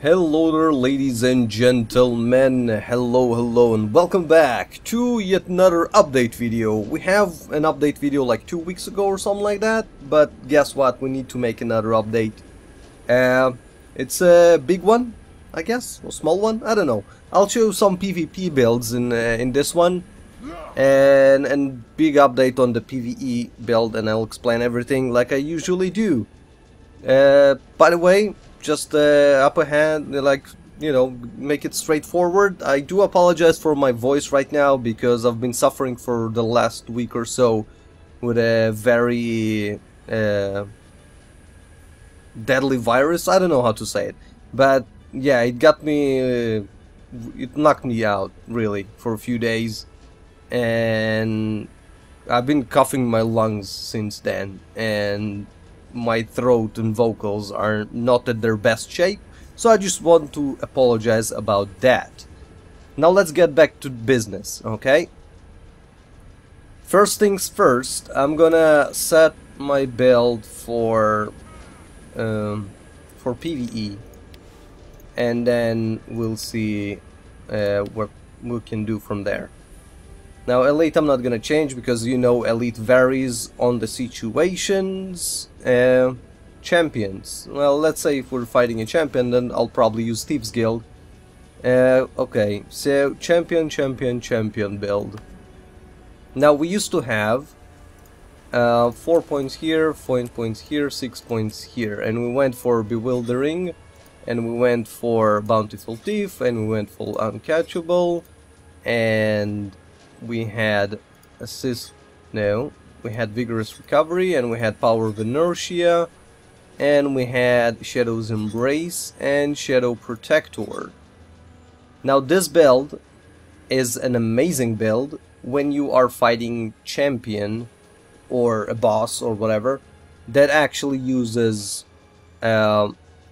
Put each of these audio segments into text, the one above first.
Hello there, ladies and gentlemen. Hello, and welcome back to yet another update video. We have an update video like 2 weeks ago or something like that, but guess what? We need to make another update. It's a big one, I guess, or small one. I don't know. I'll show you some PvP builds in this one, and big update on the PvE build, and I'll explain everything like I usually do. By the way, just upper hand, like, you know, make it straightforward. I do apologize for my voice right now because I've been suffering for the last week or so with a very deadly virus. I don't know how to say it, but yeah, it got me, it knocked me out really for a few days, and I've been coughing my lungs since then, and my throat and vocals are not at their best shape, so I just want to apologize about that. Now let's get back to business, okay? First things first, I'm gonna set my build for PvE, and then we'll see what we can do from there. Now Elite I'm not gonna change because, you know, Elite varies on the situations. Champions, well, let's say if we're fighting a champion, then I'll probably use Thieves Guild. Okay, so champion build. Now we used to have 4 points here, 4 points here, 6 points here, and we went for Bewildering, and we went for Bountiful Thief, and we went for Uncatchable, and we had we had Vigorous Recovery, and we had Power of Inertia, and we had Shadow's Embrace and Shadow Protector. Now this build is an amazing build when you are fighting champion or a boss or whatever that actually uses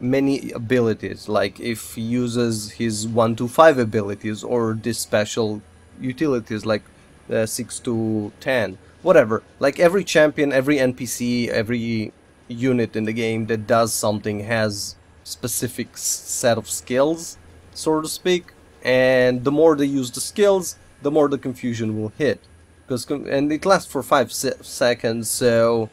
many abilities, like if he uses his 1 to 5 abilities or this special utilities like 6 to 10, whatever. Like every champion, every NPC, every unit in the game that does something has specific set of skills, so to speak, and the more they use the skills, the more the confusion will hit, and it lasts for 5 seconds, so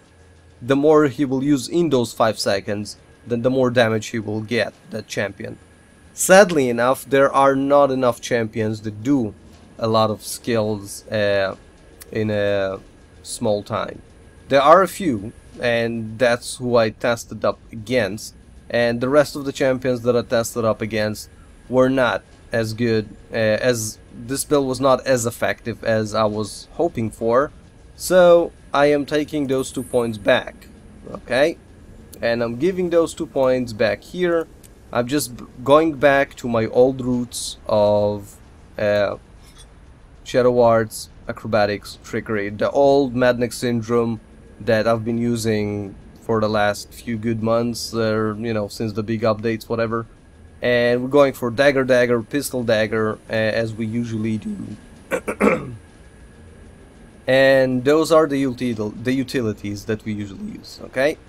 the more he will use in those 5 seconds, then the more damage he will get, that champion. Sadly enough, there are not enough champions that do a lot of skills in a small time. There are a few, and that's who I tested up against, and the rest of the champions that I tested up against were not as good, as this build was not as effective as I was hoping for, so I am taking those 2 points back, okay? And I'm giving those 2 points back here. I'm just going back to my old roots of Shadow Arts, Acrobatics, Trickery, the old Madnek Syndrome that I've been using for the last few good months, you know, since the big updates, whatever. And we're going for Dagger, Pistol Dagger, as we usually do. And those are the utilities that we usually use, okay?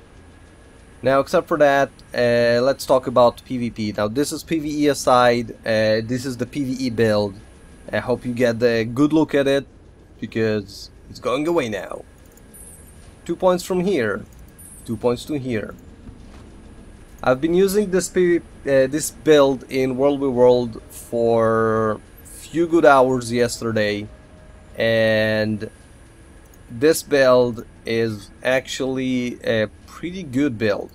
Now, except for that, let's talk about PvP. Now, this is PvE aside, this is the PvE build. I hope you get a good look at it, because it's going away now. 2 points from here, 2 points to here. I've been using this build in World v World for a few good hours yesterday, and this build is actually a pretty good build.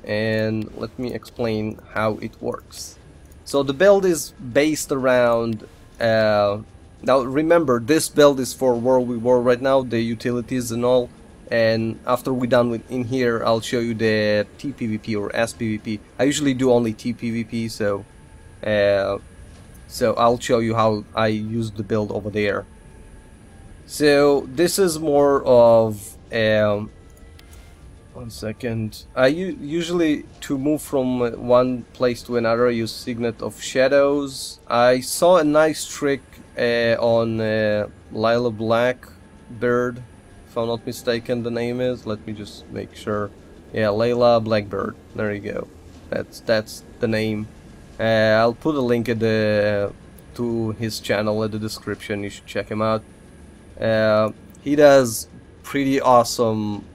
And let me explain how it works. So the build is based around now remember, this build is for World v World right now, the utilities and all, and after we're done with in here, I'll show you the TPvP or SPVP. I usually do only TPvP, so I'll show you how I use the build over there. So this is more of 1 second. I usually, to move from one place to another, I use Signet of Shadows. I saw a nice trick on Lila Blackbird, if I'm not mistaken the name is. Let me just make sure. Yeah, Layla Blackbird. There you go. That's the name. I'll put a link at to his channel in the description. You should check him out. He does pretty awesome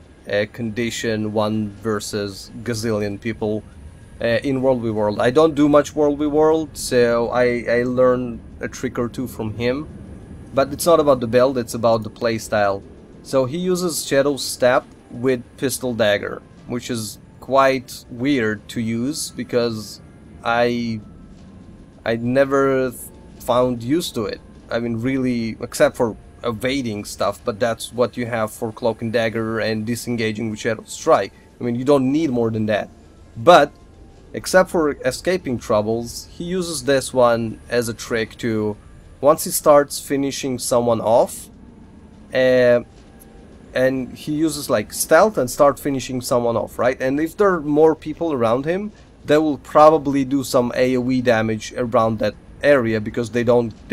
condition 1 versus gazillion people in World v World. I don't do much World v World, so I learned a trick or two from him. But it's not about the build, it's about the playstyle. So he uses Shadow Step with Pistol Dagger, which is quite weird to use because I never found use to it. I mean, really, except for evading stuff, but that's what you have for Cloak and Dagger and disengaging with Shadow Strike. I mean, you don't need more than that. But except for escaping troubles, he uses this one as a trick to, once he starts finishing someone off, and he uses like stealth and start finishing someone off, right? And if there are more people around him, they will probably do some AoE damage around that area because they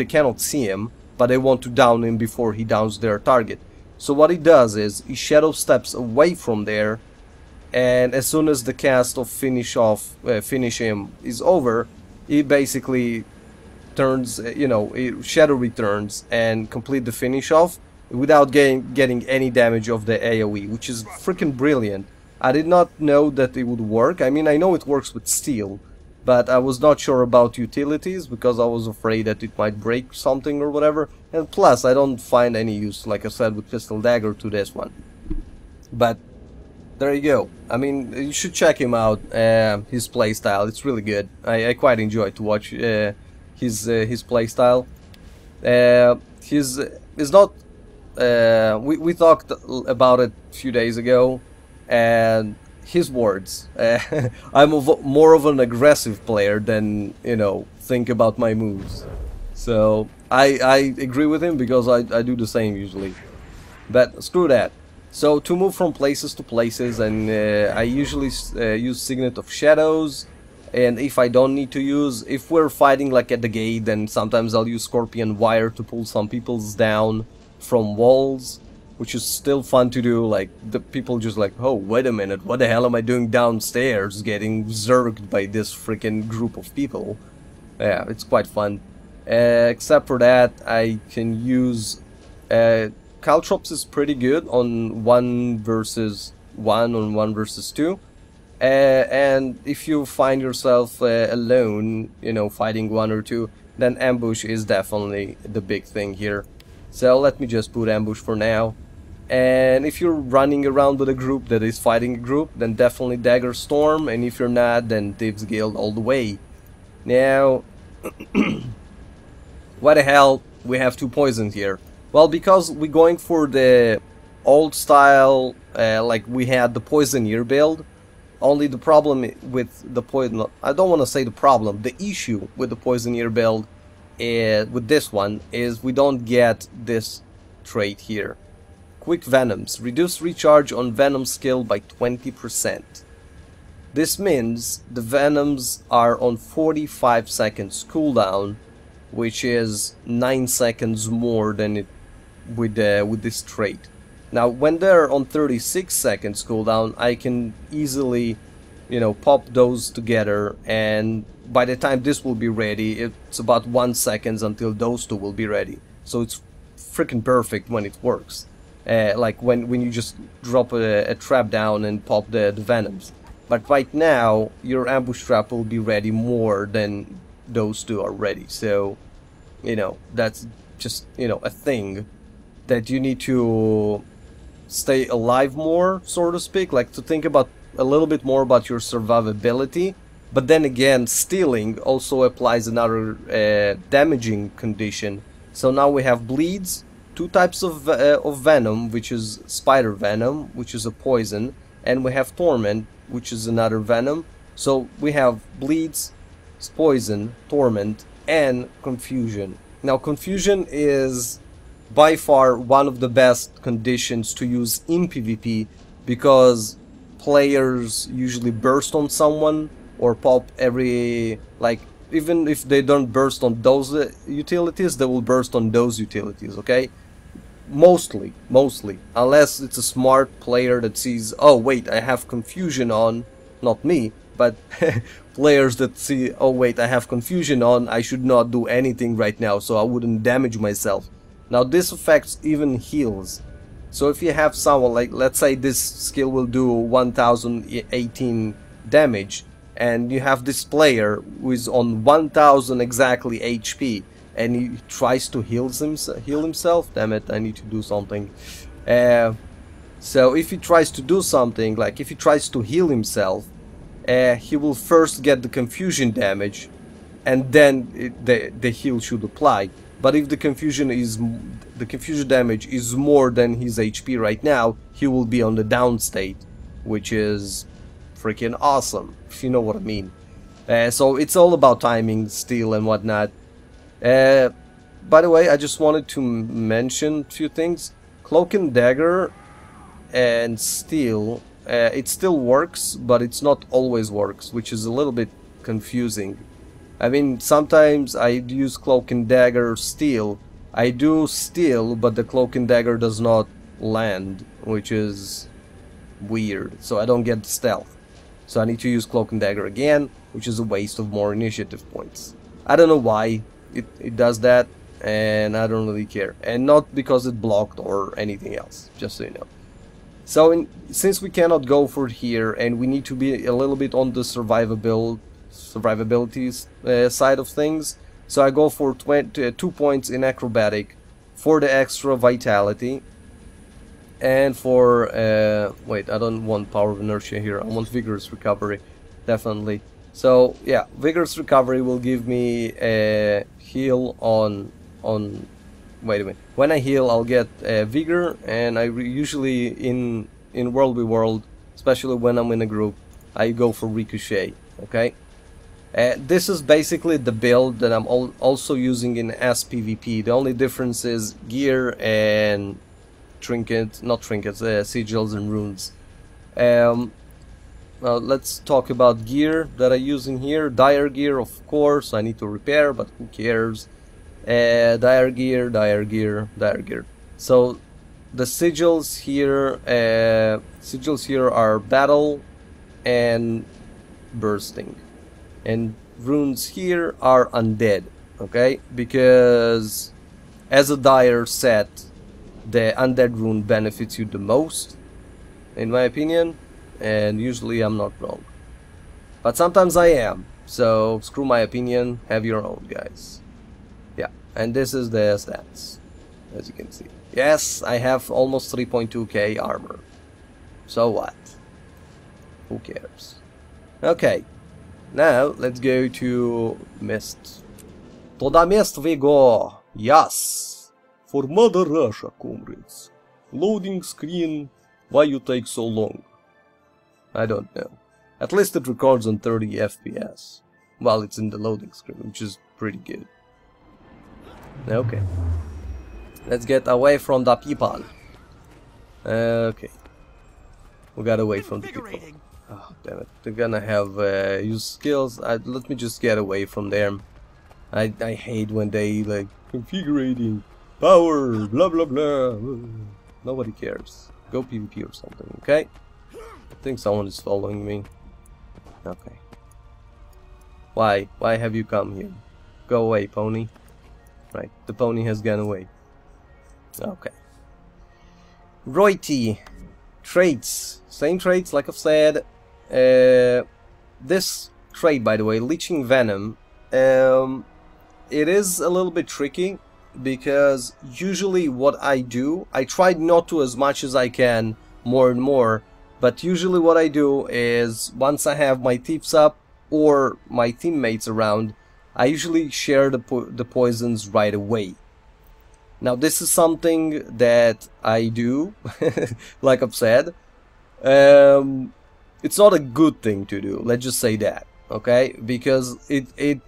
cannot see him, but they want to down him before he downs their target. So what he does is he shadow steps away from there, and as soon as the cast of finish him is over, he basically turns, shadow returns and complete the finish off without getting any damage of the AoE, which is freaking brilliant. I did not know that it would work. I mean, I know it works with steel, but I was not sure about utilities because I was afraid that it might break something or whatever. And plus, I don't find any use, like I said, with Pistol Dagger to this one. But there you go. I mean, you should check him out. His playstyle, it's really good. I quite enjoy to watch his playstyle. He's not. We talked about it a few days ago, and his words. I'm more of an aggressive player than, think about my moves. So I agree with him because I do the same usually. But screw that. So to move from places to places, and I usually use Signet of Shadows. And if I don't need to use, if we're fighting like at the gate, then sometimes I'll use Scorpion Wire to pull some people's down from walls, which is still fun to do. Like, the people just like, oh, wait a minute, what the hell am I doing downstairs getting zerged by this freaking group of people? Yeah, it's quite fun. Except for that, I can use Caltrops is pretty good on 1 versus 1, on 1 versus 2. And if you find yourself alone, fighting 1 or 2, then Ambush is definitely the big thing here. So let me just put Ambush for now. And if you're running around with a group that is fighting a group, then definitely Dagger Storm, and if you're not, then Thieves Guild all the way. Now, why the hell we have 2 poisons here? Well, because we're going for the old style, like we had the Poisoneer build. Only the problem with the poison, I don't want to say the problem, the issue with the Poisoneer build with this one is we don't get this trait here. Quick Venoms. Reduce recharge on Venom skill by 20%. This means the Venoms are on 45 seconds cooldown, which is 9 seconds more than it with this trait. Now, when they're on 36 seconds cooldown, I can easily, pop those together, and by the time this will be ready, it's about 1 second until those 2 will be ready. So it's freaking perfect when it works. Like when you just drop a trap down and pop the Venoms. But right now, your ambush trap will be ready more than those 2 are ready. So, that's just, a thing that you need to stay alive more, so to speak, like to think about a little bit more about your survivability. But then again, stealing also applies another damaging condition. So now we have bleeds, 2 types of venom, which is spider venom, which is a poison, and we have torment, which is another venom. So we have bleeds, poison, torment, and confusion. Now confusion is by far one of the best conditions to use in PvP, because players usually burst on someone or pop every, like, even if they don't burst on those utilities, they will burst on those utilities, okay? Mostly, unless it's a smart player that sees, oh wait, I have confusion on, not me, but but players that see, oh wait, I have confusion on, I should not do anything right now, so I wouldn't damage myself. Now this affects even heals. So if you have someone, like, let's say this skill will do 1018 damage, and you have this player who is on 1000 exactly HP, and he tries to heal himself, damn it, I need to do something. So if he tries to do something, like if he tries to heal himself, he will first get the confusion damage, and then the heal should apply. But if the confusion damage is more than his HP right now, he will be on the down state, which is freaking awesome, if you know what I mean. So it's all about timing still and whatnot. By the way, I just wanted to mention a few things. Cloak and Dagger and Steel, it still works, but it's not always works, which is a little bit confusing. I mean, sometimes I use Cloak and Dagger Steel. I do Steel, but the Cloak and Dagger does not land, which is weird, so I don't get the stealth. So I need to use Cloak and Dagger again, which is a waste of more initiative points. I don't know why it does that, and I don't really care. And not because it blocked or anything else, just so you know. So since we cannot go for here, and we need to be a little bit on the survivability side of things, so I go for 2 points in acrobatic for the extra vitality, and for wait, I don't want power of inertia here, I want vigorous recovery, definitely. So yeah, vigorous recovery will give me a heal on wait a minute, when I heal I'll get vigor, and I usually in World v World, especially when I'm in a group, I go for ricochet. Okay, this is basically the build that I'm also using in SPVP. The only difference is gear and sigils and runes. Well, let's talk about gear that I use in here. Dire gear, of course, I need to repair, but who cares? Dire gear. So the sigils here are battle and bursting, and runes here are undead. Okay, because as a dire set, the undead rune benefits you the most, in my opinion, and usually I'm not wrong, but sometimes I am, so screw my opinion, have your own, guys. Yeah, and this is the stats, as you can see. Yes, I have almost 3.2k armor, so what, who cares? Okay, now let's go to Mist. To the Mist we go. Yes, for Mother Russia, comrades. Loading screen, why you take so long? I don't know. At least it records on 30 FPS while it's in the loading screen, which is pretty good. Okay, let's get away from the people. Okay, we got away from the people. Oh, damn it, they're gonna have use skills. Let me just get away from them. I hate when they like configuring power, blah blah blah. Nobody cares. Go PvP or something, okay? I think someone is following me. Okay. Why? Why have you come here? Go away, pony. Right, the pony has gone away. Okay. Royalty. Traits. Same traits, like I've said. This trait, by the way, Leeching Venom, it is a little bit tricky, because usually what I do, I try not to as much as I can, more and more, but usually what I do is, once I have my tips up or my teammates around, I usually share the poisons right away. Now this is something that I do, like I've said. It's not a good thing to do, let's just say that, okay? Because it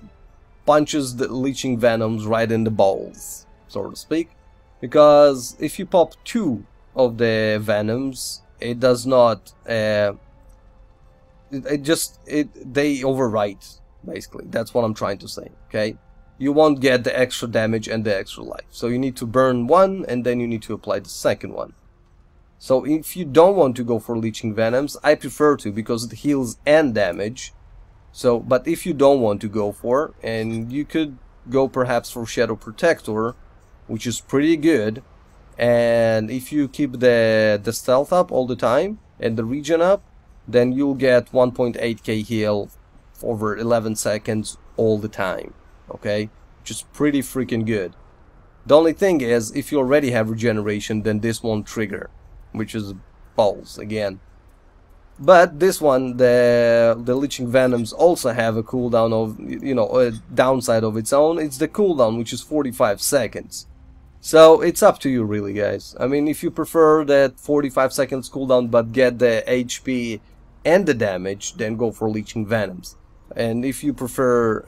punches the Leeching Venoms right in the balls, so to speak. Because if you pop 2 of the Venoms, it does not, they overwrite, basically. That's what I'm trying to say, okay? You won't get the extra damage and the extra life. So you need to burn 1, and then you need to apply the second one. So if you don't want to go for Leeching Venoms, I prefer to, because it heals and damage. So, but if you don't want to go for, and you could go perhaps for Shadow Protector, which is pretty good, and if you keep the stealth up all the time and the regen up, then you'll get 1.8k heal over 11 seconds all the time, okay, which is pretty freaking good. The only thing is, if you already have regeneration, then this won't trigger, which is balls again. But this one, the Leeching Venoms also have a cooldown of, you know, a downside of its own. It's the cooldown, which is 45 seconds. So it's up to you really, guys. I mean, if you prefer that 45 seconds cooldown but get the HP and the damage, then go for Leeching Venoms. And if you prefer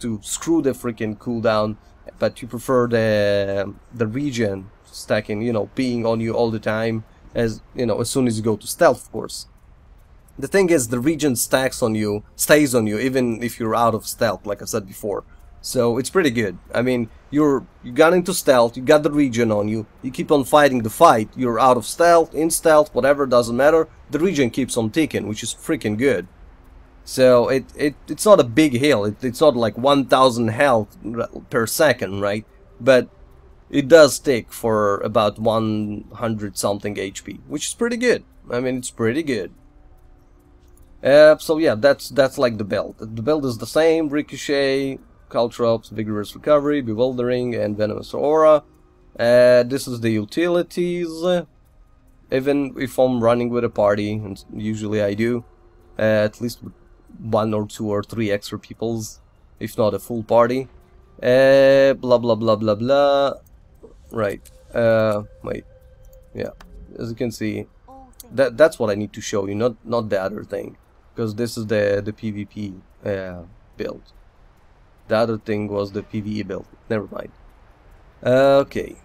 to screw the freaking cooldown, but you prefer the regen stacking, you know, being on you all the time, as you know, as soon as you go to stealth, of course. The thing is, the regen stacks on you, stays on you, even if you're out of stealth, like I said before. So it's pretty good. I mean, you got into stealth, you got the regen on you, you keep on fighting the fight, you're out of stealth, in stealth, whatever, doesn't matter, the regen keeps on ticking, which is freaking good. So it's not a big heal, it's not like 1000 health per second, right? But it does tick for about 100 something HP, which is pretty good. I mean, it's pretty good. So yeah, that's like the build. The build is the same: Ricochet, Caltrops, Vigorous Recovery, Bewildering, and Venomous Aura. This is the utilities. Even if I'm running with a party, and usually I do, at least with 1 or 2 or 3 extra peoples, if not a full party. Blah blah blah blah blah. Right. Wait. Yeah. As you can see, that's what I need to show you, not the other thing, because this is the PvP build. The other thing was the PvE build. Never mind. Okay.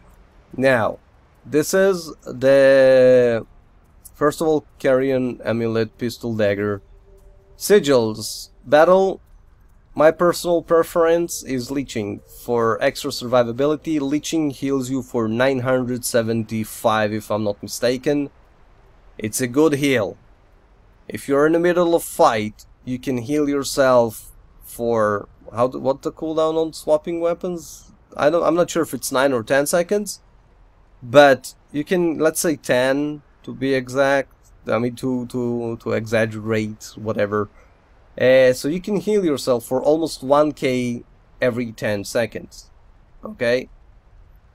Now, this is the first of all, Carrion Amulet, Pistol Dagger, Sigils, Battle. My personal preference is Leeching. For extra survivability, Leeching heals you for 975 if I'm not mistaken. It's a good heal. If you're in the middle of fight, you can heal yourself for what the cooldown on swapping weapons? I'm not sure if it's 9 or 10 seconds, but you can, let's say 10 to be exact. I mean to exaggerate, whatever. So you can heal yourself for almost 1k every 10 seconds. Okay?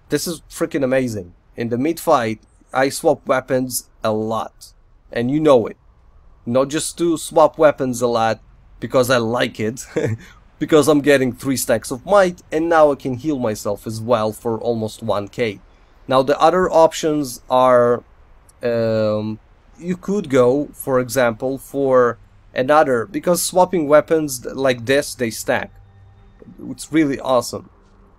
This is freaking amazing. In the mid-fight, I swap weapons a lot. And you know it. Not just to swap weapons a lot because I like it. Because I'm getting 3 stacks of might, and now I can heal myself as well for almost 1k. Now the other options are... you could go, for example, for another, because swapping weapons like this, they stack. It's really awesome.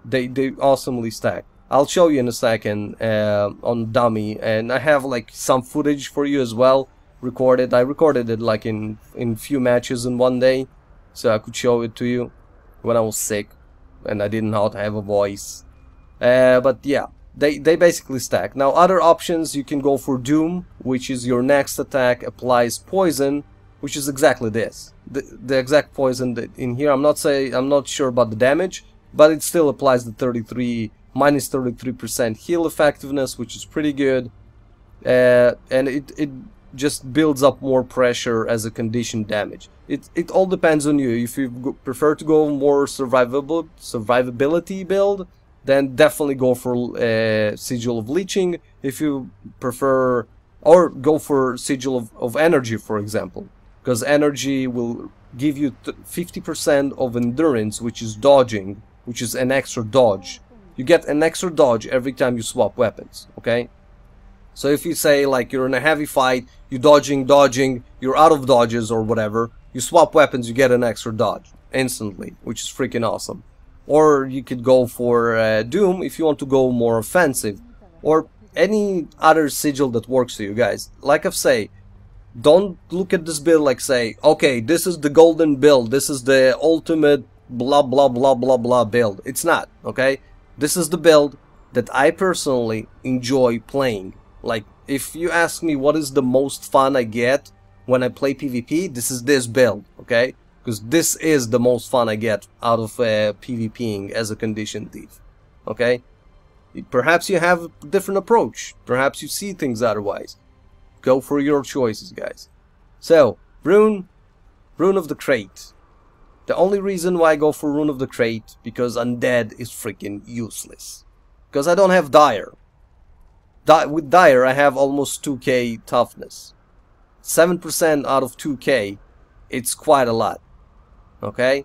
They awesomely stack. I'll show you in a second on dummy, and I have like some footage for you as well recorded. I recorded it like in few matches in one day, so I could show it to you when I was sick and I didn't know how to have a voice. But yeah, they basically stack. Now other options, you can go for Doom, which is your next attack applies poison, which is exactly this. The exact poison that in here. I'm not sure about the damage, but it still applies the minus 33% heal effectiveness, which is pretty good. And it just builds up more pressure as a conditioned damage. It all depends on you. If you prefer to go more survivability build, then definitely go for Sigil of Leeching. If you prefer, or go for Sigil of Energy, for example, because Energy will give you 50% of endurance, which is dodging, which is an extra dodge. You get an extra dodge every time you swap weapons, okay? So if you say like you're in a heavy fight, you're dodging, you're out of dodges or whatever, you swap weapons, you get an extra dodge instantly, which is freaking awesome. Or you could go for Doom if you want to go more offensive, or any other sigil that works for you guys. Like I've say, don't look at this build like say, okay, this is the golden build, this is the ultimate blah blah blah blah blah build. It's not, okay? This is the build that I personally enjoy playing. Like, if you ask me what is the most fun I get when I play PvP, this is this build, okay? because this is the most fun I get out of PvPing as a condition thief. Okay? Perhaps you have a different approach. Perhaps you see things otherwise. Go for your choices, guys. So, Rune of the Crate. The only reason why I go for Rune of the Crate, because Undead is freaking useless. Because I don't have Dire. With Dire, I have almost 2k toughness. 7% out of 2k, it's quite a lot. Okay?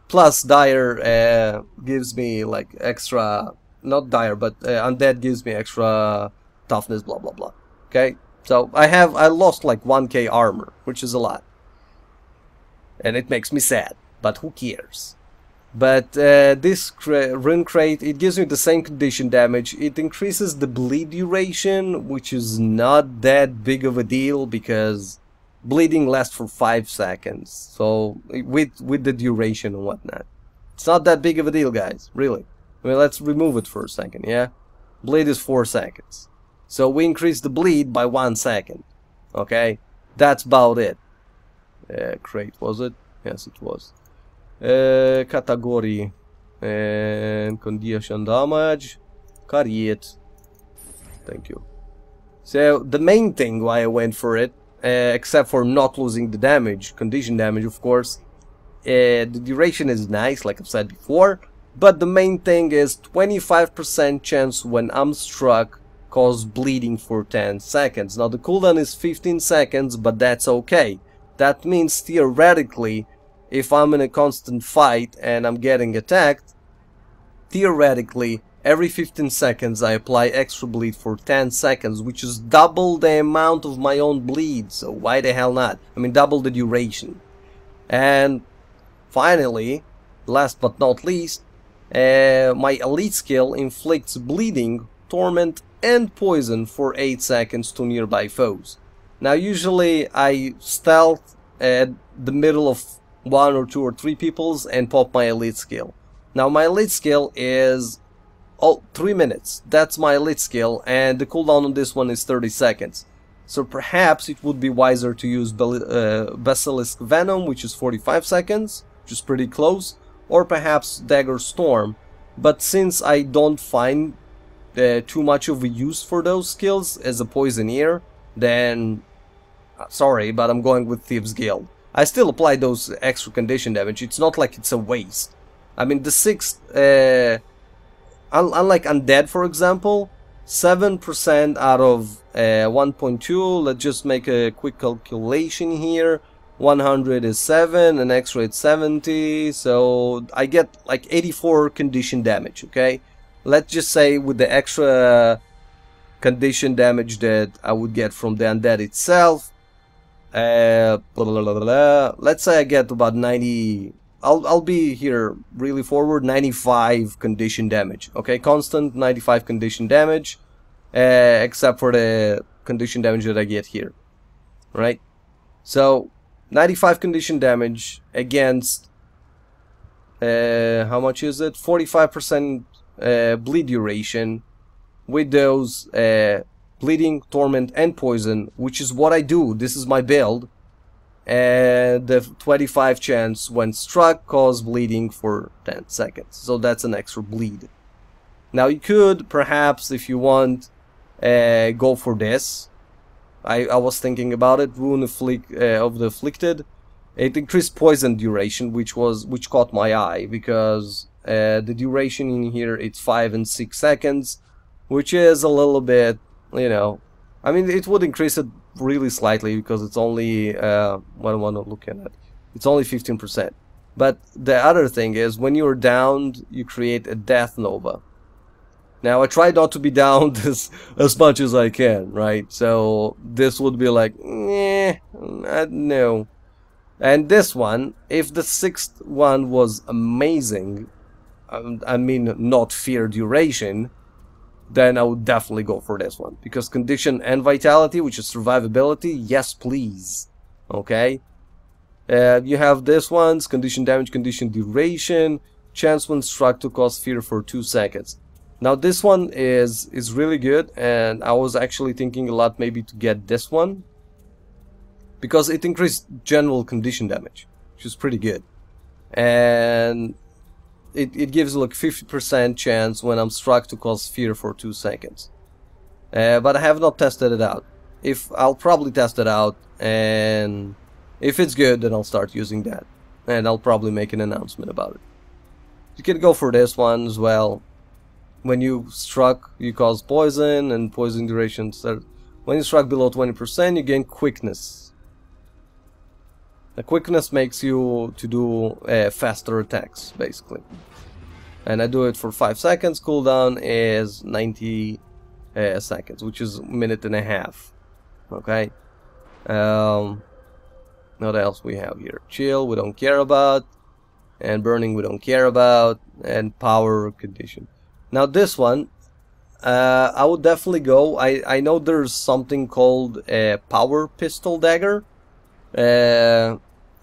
Plus, Dire gives me like extra... Not Dire, but Undead gives me extra toughness, blah blah blah. Okay? So, I lost like 1k armor, which is a lot. And it makes me sad. But who cares? But this Rune Crate, it gives me the same condition damage. It increases the bleed duration, which is not that big of a deal because bleeding lasts for 5 seconds. So with the duration and whatnot, it's not that big of a deal, guys. Really. I mean, let's remove it for a second. Yeah, bleed is 4 seconds. So we increase the bleed by 1 second. Okay, that's about it. Crate, was it? Yes, it was. Category and condition damage. Create. Thank you. So the main thing why I went for it, except for not losing the damage, condition damage of course, the duration is nice like I've said before, but the main thing is 25% chance when I'm struck cause bleeding for 10 seconds. Now the cooldown is 15 seconds, but that's okay. That means theoretically, if I'm in a constant fight and I'm getting attacked, theoretically, every 15 seconds I apply extra bleed for 10 seconds, which is double the amount of my own bleed, so why the hell not? I mean, double the duration. And finally, last but not least, my elite skill inflicts bleeding, torment, and poison for 8 seconds to nearby foes. Now, usually I stealth at the middle of 1 or 2 or 3 peoples and pop my elite skill. Now my elite skill is 3 minutes. That's my elite skill, and the cooldown on this one is 30 seconds. So perhaps it would be wiser to use Basilisk Venom, which is 45 seconds, which is pretty close, or perhaps Dagger Storm. But since I don't find too much of a use for those skills as a Poisoneer, then sorry, but I'm going with Thieves Guild. I still apply those extra condition damage. It's not like it's a waste. I mean, the 6th, unlike Undead, for example, 7% out of 1.2, let's just make a quick calculation here. 100 is 7, an extra is 70, so I get like 84 condition damage, okay? Let's just say with the extra condition damage that I would get from the Undead itself, let's say I get about 90, I'll be here really forward, 95 condition damage, okay, constant 95 condition damage, except for the condition damage that I get here, right? So 95 condition damage against how much is it? 45% bleed duration with those bleeding, torment, and poison, which is what I do. This is my build. And the 25 chance when struck cause bleeding for 10 seconds. So that's an extra bleed. Now you could perhaps, if you want, go for this. I was thinking about it. Rune of the Afflicted. It increased poison duration, which caught my eye because the duration in here it's 5 and 6 seconds, which is a little bit, you know, I mean, it would increase it really slightly because it's only what I want to look at. It's only 15%. But the other thing is, when you're downed, you create a death nova. Now I try not to be downed as much as I can, right? So this would be like, no. And this one, if the 6th one was amazing, I mean not fear duration, then I would definitely go for this one. Because condition and vitality, which is survivability, yes please. Okay? You have this one's condition damage, condition duration, chance when struck to cause fear for 2 seconds. Now this one is really good, and I was actually thinking a lot maybe to get this one. Because it increased general condition damage. which is pretty good. And it gives like 50% chance when I'm struck to cause fear for 2 seconds. But I have not tested it out. I'll probably test it out, and if it's good, then I'll start using that. And I'll probably make an announcement about it. You can go for this one as well. When you struck, you cause poison, and poison duration. When you struck below 20%, you gain quickness. The quickness makes you to do faster attacks, basically. And I do it for 5 seconds. Cooldown is 90 seconds, which is a minute and a half. Okay. What else we have here? Chill, we don't care about. And burning, we don't care about. And power condition. Now this one, I would definitely go. I know there's something called a power pistol dagger.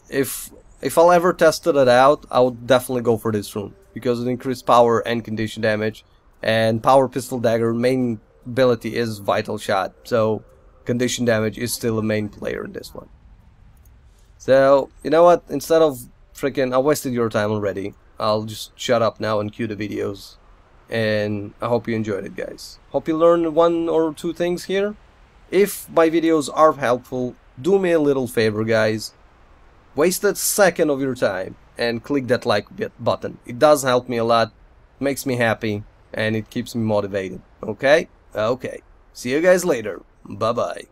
If I'll ever test it out, I would definitely go for this rune, because it increases power and condition damage. And power pistol dagger main ability is vital shot, so condition damage is still a main player in this one. So you know what? Instead of freaking, I wasted your time already. I'll just shut up now and cue the videos. And I hope you enjoyed it, guys. Hope you learned 1 or 2 things here. If my videos are helpful, do me a little favor, guys. Waste a second of your time and click that like button. It does help me a lot, makes me happy, and it keeps me motivated. Okay? Okay. See you guys later. Bye-bye.